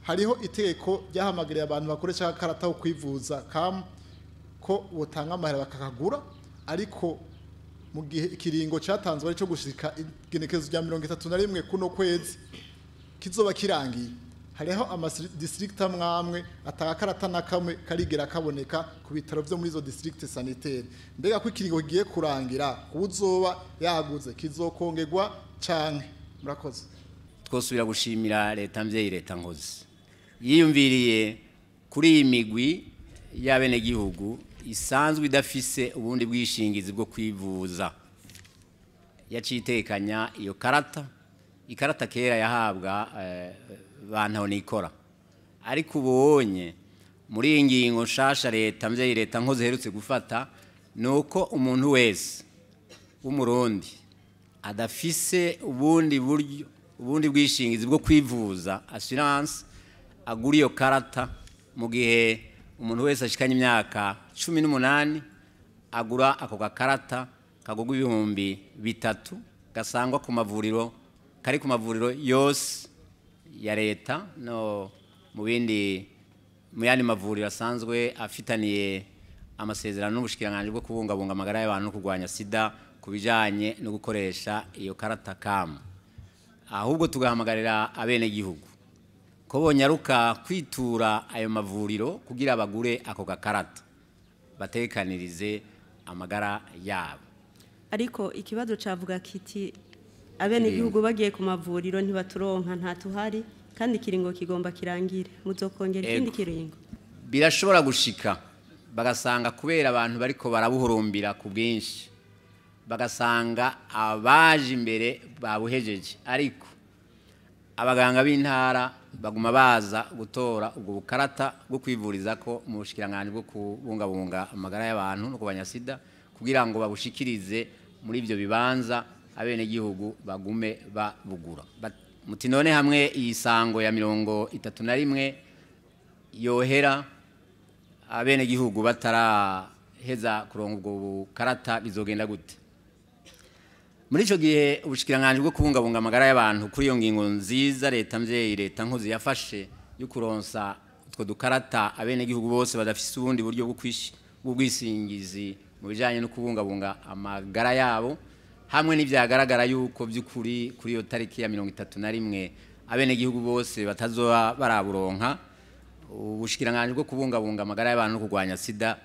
hariho itegeko ryahamagariye abantu bakoresha ikarata yo kwivuza ko botanga amahera bakakagura ariko mu gihe ikiringo cyatanzwe ari cyo gushika igenekezo rya 31 kuno kwezi kizoba kirangiye hariho district amwamwe atakakarata na kamwe karigera kaboneka ku bitaro byo muri zo district sanitaire mbega ko ikiringo giye kurangira uzoba yaguze kizokongerwa canke murakoze twosubira gushimira leta mvyeyi leta nkozi yiyumviriye kuri iyi migwi y'abene gihugu isanzwe idafise ubundi bwishingizi bwo kwivuza yacitekanya iyo ikarata kera yahabwa bantu nikora ariko ubonye muri iyi ngingo nshasha leta mvyeyi leta nkozi herutse gufata nuko umuntu wese w'umurundi adafise ubundi bwishingizi bwo kwivuza assurance agura iyo karata mu gihe umuntu wese ashikanye imyaka 18 agura ako gakarata kagugwa ibihumbi 3 gasangwa ku mavuriro kari ku mavuriro yose ya leta no mu yandi mavuriro asanzwe afitaniye amasezerano n'ubushikiranganje bwo kubungabunga amagara y'abantu no kurwanya sida kubijanye no gukoresha iyo karata ahubwo tugahamagarira abene gihugu ko bonyaruka kwitura ayo mavuriro kugira abagure ako gakarata batekanirize amagara yabo ariko ikibazo cavuga kiti abene gihugu bagiye ku mavuriro ntibaturonka ntatuhari kandi kiringo kigomba kirangire muzokongera ikindi kiringo birashobora gushika bagasanga kubera abantu bariko barabuhurumbira ku bwinshi bagasanga abaje imbere babuhejeje ariko abaganga b'intara baguma baza gutora ubwo bukarata bwo kwivuriza ko mu bushikiranganje bwo kubungabunga amagara y'abantu no kubanya sida kugira ngo babushikirize muri ibyo bibanza abene gihugu bagume babugura muti none hamwe isango ya 31 yohera abene gihugu bataraheza kuronka ubwo bukarata bizogenda gute muri ico gihe ubushikiranganje bwo kubungabunga amagara y'abantu kuri iyo ngingo nziza leta mvyeyi leta nkozi yafashe yo kuronsa utwo dukarata abene gihugu bose badafise ubundi buryo bw'ubwisingizi mu bijanye no kubungabunga amagara yabo hamwe n'ivyagaragara yuko by'ukuri kuri iyo tariki ya 31 abene gihugu bose batazoba baraburonka ubushikiranganje bwo kubungabunga amagara y'abantu no kurwanya sida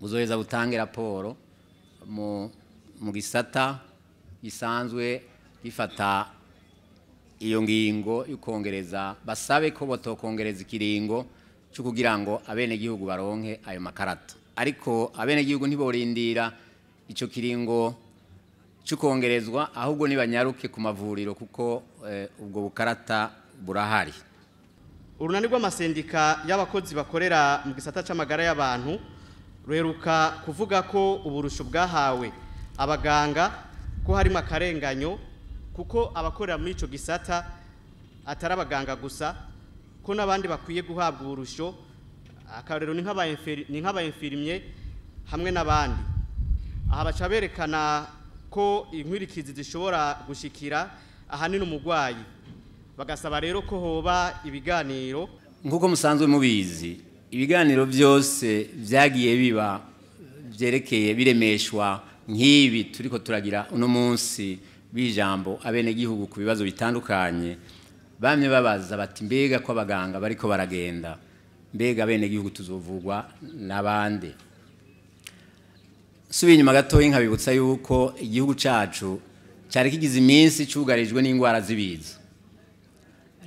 buzoheza butange raporo mu gisata isanzwe gifata iyo ngingo yukongereza basabe ko botokongereza ikiringo cyo kugira ngo abene gihugu baronke ayo makarata ariko abene gihugu ntiborindira ico kiringo cyukongerezwa ahubwo nibanyaruke ku mavuriro kuko ubwo bukarata burahari urunani rw'amasendika y'abakozi bakorera mu gisata c'amagara y'abantu ruheruka kuvuga ko uburusho bwahawe abaganga ko harimo akarenganyo kuko abakorera muri ico gisata atari abaganga gusa ko nabandi bakwiye guhabwa uburusho akarero ni nk'abayinfirimye hamwe nabandi aha baca berekana ko inkwirikizi zishobora gushikira ahanini umugwayi bagasaba rero ko hoba ibiganiro nkuko musanzwe mubizi ibiganiro byose vyagiye biba byerekeye biremeshwa nk'ibi turiko turagira uno munsi bijambo abene gihugu ku bibazo bitandukanye bamye babaza bati mbega ko abaganga bariko baragenda mbega abene gihugu tuzovugwa nabande subiye inyuma gato nkabibutsa yuko igihugu cacu cyari kigize iminsi cyugarijwe n'indwara zibiza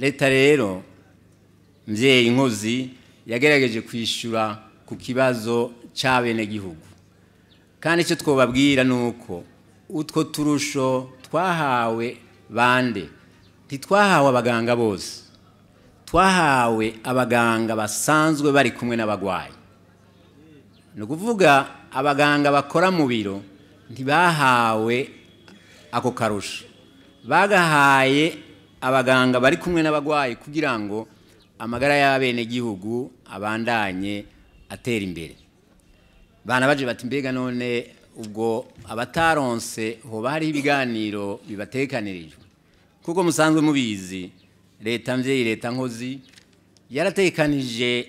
leta rero mvyeyi nkozi yagerageje kwishura ku kibazo c'abene gihugu kandi icyo twobabwira nuko utwo turusho twahawe bande ntitwahawe abaganga bose twahawe abaganga basanzwe bari kumwe n'abagwayi no kuvuga abaganga bakora mu biro ntibahawe ako karusho bagahaye abaganga bari kumwe n'abagwayi kugira ngo amagara y'abene gihugu abandanye atera imbere bana baje bati mbega none ubwo abataronse hoba hari ibiganiro bibatekanirijwe kuko musanzwe mubizi leta mvyeyi leta nkozi yaratekanije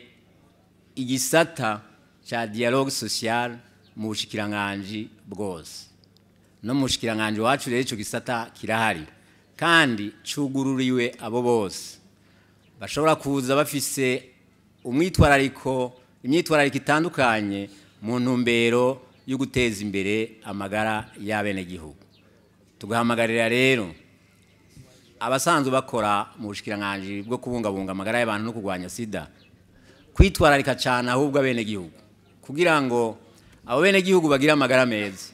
igisata cha dialogue social mu bushikiranganje bwose no mu bushikiranganje wacu rero ico gisata kirahari kandi cugururiwe abo bose bashobora kuza bafise imyitwarariko itandukanye mu ntumbero yo guteza imbere amagara y'abene gihugu. Tugahamagarira rero abasanzwe bakora mu bushikiranganje bwo kubungabunga amagara y'abantu no kurwanya sida kwitwararika cyane ahubwo abene gihugu kugira ngo abo bene gihugu bagira amagara meza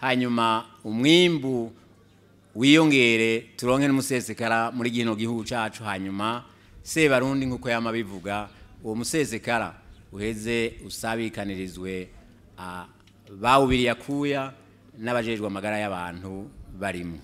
hanyuma umwimbu wiyongere turonke n'umusesekara muri gino gihugu cacu hanyuma Sebarundi nkuko yama bivuga uwo musesekara uheze usabikanirizwe bawubiriye akuya n'abajejwe amagara y'abantu barimo.